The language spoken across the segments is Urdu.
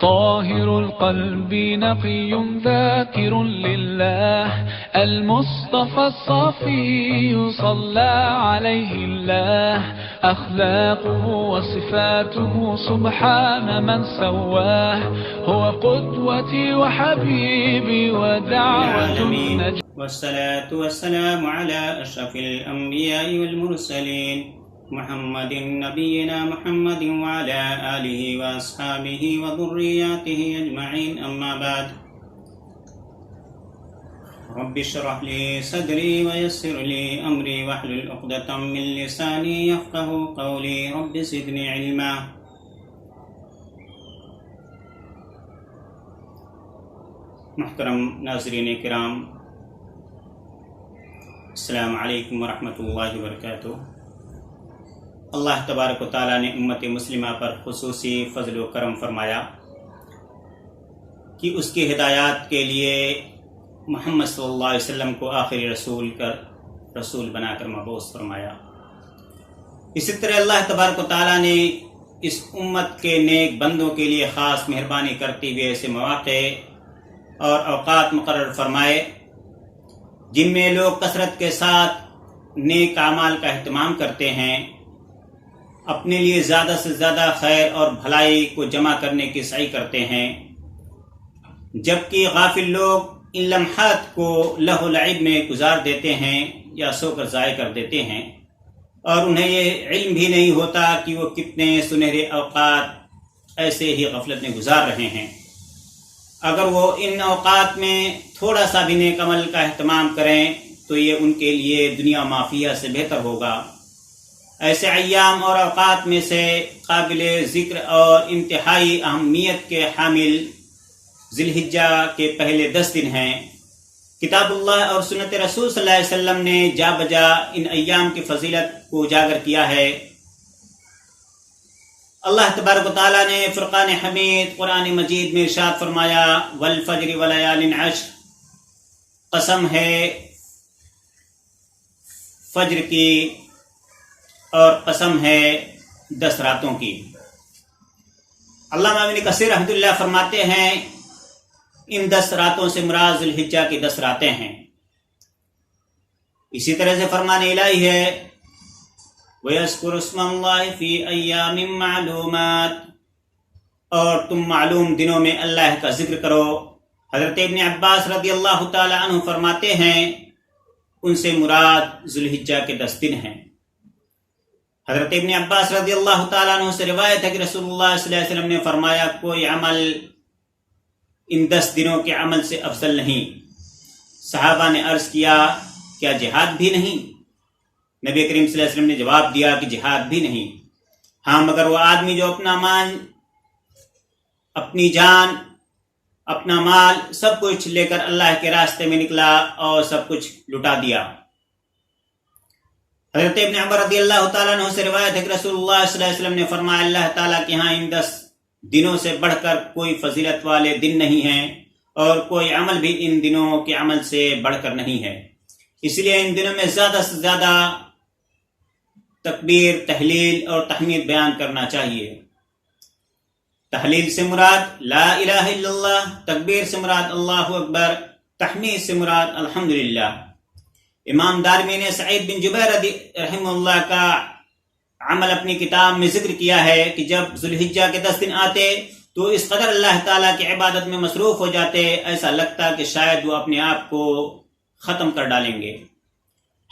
طاهر القلب نقي ذاكر لله المصطفى الصفي صلى عليه الله أخلاقه وصفاته سبحان من سواه هو قدوتي وحبيبي ودعوة النجاة والصلاة والسلام على أشرف الأنبياء والمرسلين محمد نبينا محمد وعلى آله وأصحابه وذرياته أجمعين أما بعد رب اشرح لي صدري ويسر لي أمري واحلل عقدة من لساني يفقهوا قولي رب زدني علما. محترم ناظرین کرام، السلام علیکم ورحمۃ اللہ وبرکاتہ۔ اللہ تبارک و تعالیٰ نے امت مسلمہ پر خصوصی فضل و کرم فرمایا کہ اس کی ہدایات کے لیے محمد صلی اللہ علیہ وسلم کو آخری رسول بنا کر مبعوث فرمایا۔ اسی طرح اللہ تبارک و تعالیٰ نے اس امت کے نیک بندوں کے لیے خاص مہربانی کرتے ہوئے ایسے مواقع اور اوقات مقرر فرمائے جن میں لوگ کثرت کے ساتھ نیک اعمال کا اہتمام کرتے ہیں، اپنے لیے زیادہ سے زیادہ خیر اور بھلائی کو جمع کرنے کی سعی کرتے ہیں، جبکہ غافل لوگ ان لمحات کو لہو و لعب میں گزار دیتے ہیں یا سو کر ضائع کر دیتے ہیں، اور انہیں یہ علم بھی نہیں ہوتا کہ وہ کتنے سنہرے اوقات ایسے ہی غفلت میں گزار رہے ہیں۔ اگر وہ ان اوقات میں تھوڑا سا بھی نیک عمل کا اہتمام کریں تو یہ ان کے لیے دنیا مافیہ سے بہتر ہوگا۔ ایسے ایام اور اوقات میں سے قابل ذکر اور انتہائی اہمیت کے حامل ذی الحجہ کے پہلے 10 دن ہیں۔ کتاب اللہ اور سنت رسول صلی اللہ علیہ وسلم نے جا بجا ان ایام کی فضیلت کو اجاگر کیا ہے۔ اللہ تبارک و تعالیٰ نے فرقان حمید قرآن مجید میں ارشاد فرمایا والفجر ولیال عشر، قسم ہے فجر کی اور قسم ہے 10 راتوں کی۔ علامہ ابن کثیر رحمۃ اللہ فرماتے ہیں ان 10 راتوں سے مراد ذی الحجہ کی 10 راتیں ہیں۔ اسی طرح سے فرمان الہی ہے وَيَذْكُرُ اسْمَ اللَّهِ فِي أَيَّامٍ مَّعْلُومَاتٍ، اور تم معلوم دنوں میں اللہ کا ذکر کرو۔ حضرت ابن عباس رضی اللہ تعالی عنہ فرماتے ہیں ان سے مراد ذی الحجہ کے 10 دن ہیں۔ حضرت ابن عباس رضی اللہ تعالیٰ عنہ سے روایت ہے کہ رسول اللہ صلی اللہ علیہ وسلم نے فرمایا کوئی عمل ان 10 دنوں کے عمل سے افضل نہیں۔ صحابہ نے عرض کیا کیا جہاد بھی نہیں؟ نبی کریم صلی اللہ علیہ وسلم نے جواب دیا کہ جہاد بھی نہیں، ہاں مگر وہ آدمی جو اپنا مان، اپنی جان، اپنا مال سب کچھ لے کر اللہ کے راستے میں نکلا اور سب کچھ لٹا دیا۔ حضرت ابن عمر رضی اللہ تعالیٰ عنہ سے روایت ہے کہ رسول اللہ صلی اللہ علیہ وسلم نے فرمایا اللہ تعالیٰ کے ہاں ان 10 دنوں سے بڑھ کر کوئی فضیلت والے دن نہیں ہیں اور کوئی عمل بھی ان دنوں کے عمل سے بڑھ کر نہیں ہے، اس لیے ان دنوں میں زیادہ سے زیادہ تکبیر، تحلیل اور تحمید بیان کرنا چاہیے۔ تحلیل سے مراد لا الہ الا اللہ، تکبیر سے مراد اللہ اکبر، تحمید سے مراد الحمدللہ۔ امام دارمی نے سعید بن جبیر رحمہ اللہ کا عمل اپنی کتاب میں ذکر کیا ہے کہ جب ذی الحجہ کے 10 دن آتے تو اس قدر اللہ تعالیٰ کی عبادت میں مصروف ہو جاتے ایسا لگتا کہ شاید وہ اپنے آپ کو ختم کر ڈالیں گے۔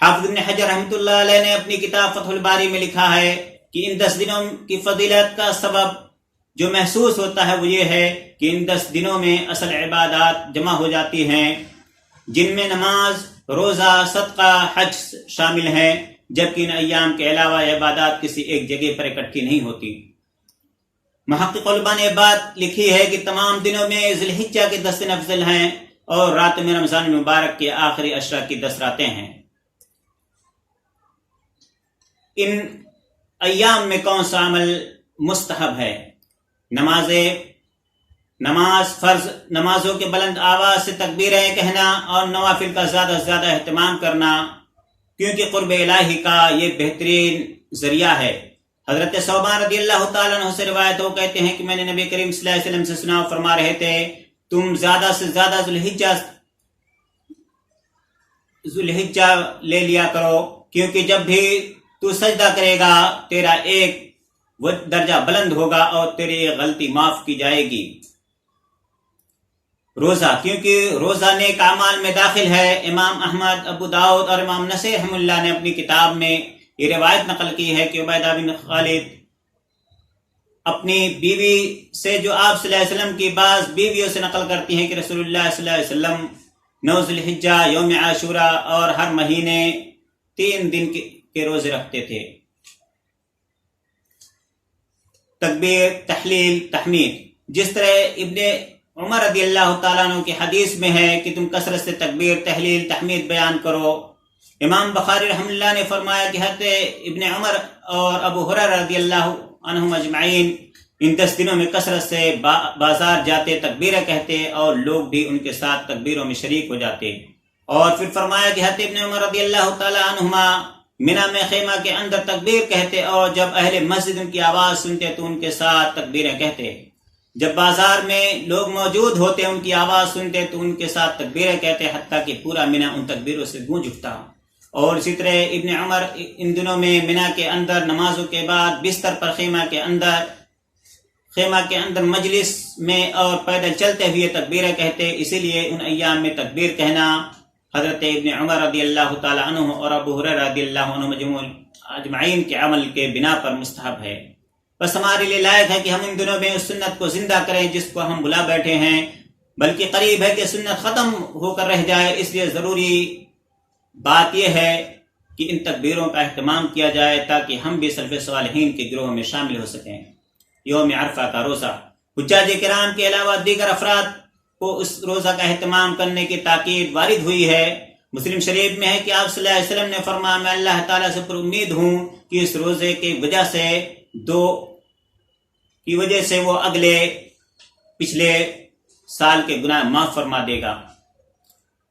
حافظ ابن حجر رحمۃ اللہ علیہ نے اپنی کتاب فتح الباری میں لکھا ہے کہ ان 10 دنوں کی فضیلت کا سبب جو محسوس ہوتا ہے وہ یہ ہے کہ ان 10 دنوں میں اصل عبادات جمع ہو جاتی ہیں، جن میں نماز، روزہ، صدقہ، حج شامل ہیں، جبکہ ان ایام کے علاوہ یہ عبادات کسی ایک جگہ پر اکٹھی نہیں ہوتی۔ محقق علماء نے بات لکھی ہے کہ تمام دنوں میں ذی الحجہ کے 10 دن افضل ہیں اور رات میں رمضان مبارک کے آخری عشرہ کی 10 راتیں ہیں۔ ان ایام میں کون سا عمل مستحب ہے؟ نماز فرض نمازوں کے بلند آواز سے تکبیریں کہنا اور نوافل کا زیادہ سے زیادہ اہتمام کرنا، کیونکہ قرب الہی کا یہ بہترین ذریعہ ہے۔ حضرت ثوبان رضی اللہ تعالیٰ عنہ سے روایت ہو کہتے ہیں کہ میں نے نبی کریم صلی اللہ علیہ وسلم سے سنا، فرما رہے تھے تم زیادہ سے زیادہ ذوالحجہ لے لیا کرو، کیونکہ جب بھی تو سجدہ کرے گا تیرا ایک درجہ بلند ہوگا اور تیری ایک غلطی معاف کی جائے گی۔ روزہ، کیونکہ روزہ نیک اعمال میں داخل ہے۔ امام احمد، ابو داؤد اور امام نسائی رحمہ اللہ نے اپنی کتاب میں یہ روایت نقل کی ہے کہ عبیدہ بن خالد اپنی بیوی سے، جو آپ صلی اللہ علیہ وسلم کی بعض بیویوں سے نقل کرتی ہیں کہ رسول اللہ صلی اللہ علیہ وسلم 9 ذی الحجہ، یوم عاشوراء اور ہر مہینے 3 دن کے روزے رکھتے تھے۔ تکبیر، تحلیل، تحمید، جس طرح ابن عمر رضی اللہ تعالیٰ عنہ کی حدیث میں ہے کہ تم کثرت سے تکبیر، تحلیل، تحمید بیان کرو۔ امام بخاری رحمہ اللہ نے فرمایا کہ حضرت ابن عمر اور ابو ہریرہ رضی اللہ عنہم اجمعین ان 10 دنوں میں کثرت سے بازار جاتے، تکبیریں کہتے اور لوگ بھی ان کے ساتھ تکبیروں میں شریک ہو جاتے۔ اور پھر فرمایا کہ حضرت ابن عمر رضی اللہ تعالیٰ عنہما منی میں خیمہ کے اندر تکبیر کہتے اور جب اہل مسجد ان کی آواز سنتے تو ان کے ساتھ تکبیریں کہتے۔ جب بازار میں لوگ موجود ہوتے ان کی آواز سنتے تو ان کے ساتھ تکبیریں کہتے، حتیٰ کہ پورا منی ان تکبیروں سے گونج اٹھتا۔ اور اسی طرح ابن عمر ان دنوں میں منی کے اندر نمازوں کے بعد بستر پر خیمہ کے اندر مجلس میں اور پیدل چلتے ہوئے تکبیریں کہتے، اسی لیے ان ایام میں تکبیر کہنا حضرت ابن عمر رضی اللہ تعالی عنہ اور ابو ہریرہ رضی اللہ عنہ اجمعین کے عمل کے بنا پر مستحب ہے۔ بس ہمارے لیے لائق ہے کہ ہم ان دنوں میں اس سنت کو زندہ کریں جس کو ہم بلا بیٹھے ہیں، بلکہ قریب ہے کہ سنت ختم ہو کر رہ جائے۔ اس لیے ضروری بات یہ ہے کہ ان تکبیروں کا اہتمام کیا جائے تاکہ ہم بھی سلف صالحین کے گروہ میں شامل ہو سکیں۔ یوم عرفہ کا روزہ، حجاج کرام کے علاوہ دیگر افراد کو اس روزہ کا اہتمام کرنے کی تاکید وارد ہوئی ہے۔ مسلم شریف میں ہے کہ آپ صلی اللہ علیہ وسلم نے فرمایا میں اللہ تعالیٰ سے پر امید ہوں کہ اس روزے کی وجہ سے وہ پچھلے سال کے گناہ معاف فرما دے گا۔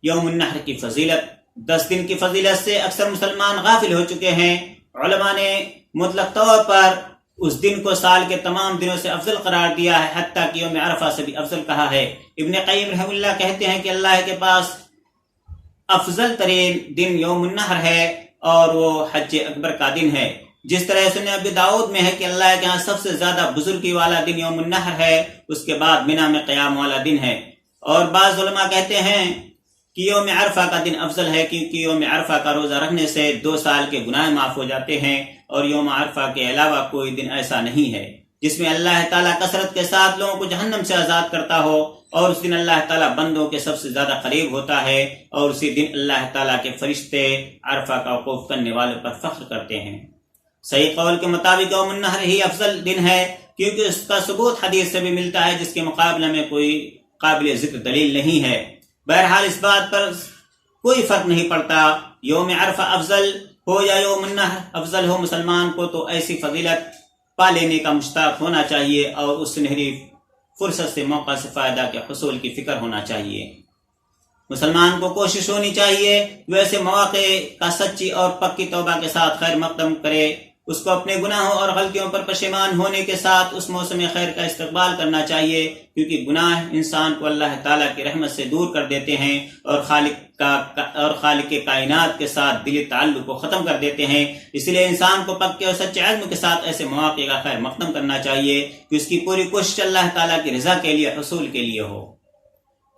یوم النحر کی فضیلت، 10 دن کی فضیلت سے اکثر مسلمان غافل ہو چکے ہیں۔ علماء نے مطلق طور پر اس دن کو سال کے تمام دنوں سے افضل قرار دیا ہے، حتیٰ کہ یوم عرفہ سے بھی افضل کہا ہے۔ ابن قیم رحمہ اللہ کہتے ہیں کہ اللہ کے پاس افضل ترین دن یوم النحر ہے اور وہ حج اکبر کا دن ہے۔ جس طرح سنن ابی داؤد میں ہے کہ اللہ کے ہاں سب سے زیادہ بزرگی والا دن یوم النحر ہے، اس کے بعد منی میں قیام والا دن ہے۔ اور بعض علماء کہتے ہیں کہ یوم عرفہ کا دن افضل ہے کیونکہ یوم عرفہ کا روزہ رکھنے سے 2 سال کے گناہ معاف ہو جاتے ہیں، اور یوم عرفہ کے علاوہ کوئی دن ایسا نہیں ہے جس میں اللہ تعالیٰ کثرت کے ساتھ لوگوں کو جہنم سے آزاد کرتا ہو، اور اس دن اللہ تعالیٰ بندوں کے سب سے زیادہ قریب ہوتا ہے، اور اسی دن اللہ تعالیٰ کے فرشتے عرفہ کا وقوف کرنے والوں پر فخر کرتے ہیں۔ صحیح قول کے مطابق یوم النحر ہی افضل دن ہے کیونکہ اس کا ثبوت حدیث سے بھی ملتا ہے جس کے مقابلے میں کوئی قابل ذکر دلیل نہیں ہے۔ بہرحال اس بات پر کوئی فرق نہیں پڑتا، یوم عرفہ افضل ہو یا یوم النحر افضل ہو، مسلمان کو تو ایسی فضیلت پا لینے کا مشتاق ہونا چاہیے اور اس سنہری فرصت سے موقع سے فائدہ کے حصول کی فکر ہونا چاہیے۔ مسلمان کو کوشش ہونی چاہیے ویسے مواقع کا سچی اور پکی توبہ کے ساتھ خیر مقدم کرے، اس کو اپنے گناہوں اور غلطیوں پر پشیمان ہونے کے ساتھ اس موسم خیر کا استقبال کرنا چاہیے، کیونکہ گناہ انسان کو اللہ تعالیٰ کی رحمت سے دور کر دیتے ہیں اور خالق کے کائنات کے ساتھ دلی تعلق کو ختم کر دیتے ہیں۔ اس لیے انسان کو پکے اور سچے عزم کے ساتھ ایسے مواقع کا خیر مقدم کرنا چاہیے کہ اس کی پوری کوشش اللہ تعالیٰ کی رضا کے لیے حصول کے لیے ہو،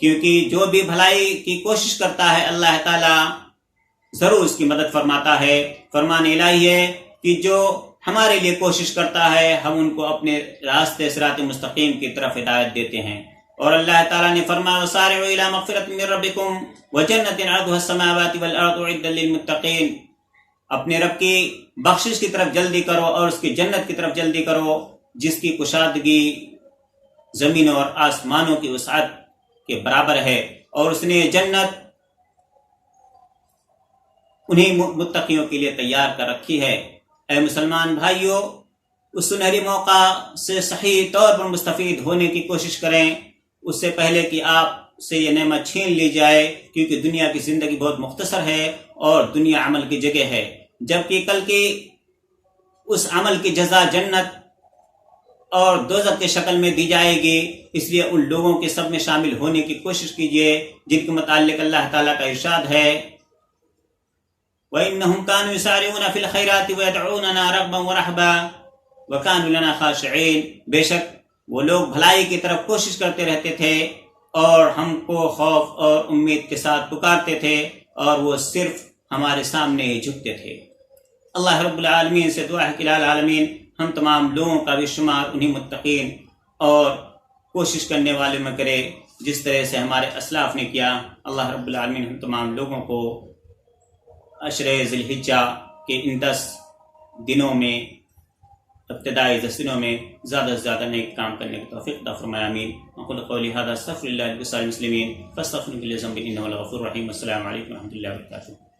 کیونکہ جو بھی بھلائی کی کوشش کرتا ہے اللہ تعالیٰ ضرور اس کی مدد فرماتا ہے۔ فرمان الہی ہے کہ جو ہمارے لیے کوشش کرتا ہے ہم ان کو اپنے راستے صراط مستقیم کی طرف ہدایت دیتے ہیں۔ اور اللہ تعالیٰ نے فرمایا وَسَارِعُوا إِلَىٰ مَغْفِرَةٍ مِّن رَّبِّكُمْ وَجَنَّةٍ عَرْضُهَا السَّمَاوَاتُ وَالْأَرْضُ أُعِدَّتْ لِلْمُتَّقِينَ، اپنے رب کی بخشش کی طرف جلدی کرو اور اس کی جنت کی طرف جلدی کرو جس کی کشادگی زمینوں اور آسمانوں کی وسعت کے برابر ہے، اور اس نے جنت انہی متقیوں کے لیے تیار کر رکھی ہے۔ اے مسلمان بھائیوں، اس سنہری موقع سے صحیح طور پر مستفید ہونے کی کوشش کریں اس سے پہلے کہ آپ سے یہ نعمت چھین لی جائے، کیونکہ دنیا کی زندگی بہت مختصر ہے اور دنیا عمل کی جگہ ہے، جبکہ کل کی اس عمل کی جزا جنت اور دوزخ کی شکل میں دی جائے گی، اس لیے ان لوگوں کے سب میں شامل ہونے کی کوشش کیجیے جن کے متعلق اللہ تعالیٰ کا ارشاد ہے وَإِنَّهُمْ كَانُوا يُسَارِعُونَ فِي الْخَيْرَاتِ وَيَدْعُونَنَا رَغْبًا وَرَهْبًا وَكَانُوا لَنَا خَاشِعِينَ، بے شک وہ لوگ بھلائی کی طرف کوشش کرتے رہتے تھے اور ہم کو خوف اور امید کے ساتھ پکارتے تھے اور وہ صرف ہمارے سامنے ہی جھکتے تھے۔ اللہ رب العالمین سے دعا ہے کہ العالمین ہم تمام لوگوں کا بھی شمار انہی متقین اور کوشش کرنے والے میں کرے جس طرح سے ہمارے اسلاف نے کیا۔ اللہ رب العالمین ہم تمام لوگوں کو عشر ذی الحجہ کے ان 10 دنوں میں، ابتدائی 10 دنوں میں زیادہ سے زیادہ نیک کام کرنے کی توفیق عطا فرمائے، آمین۔ اقول قولی ھذا استغفر اللہ لسائر المسلمین فاستغفروہ لذنوبہم انہ هو الغفور الرحیم۔ السلام علیکم و رحمۃ اللہ وبرکاتہ۔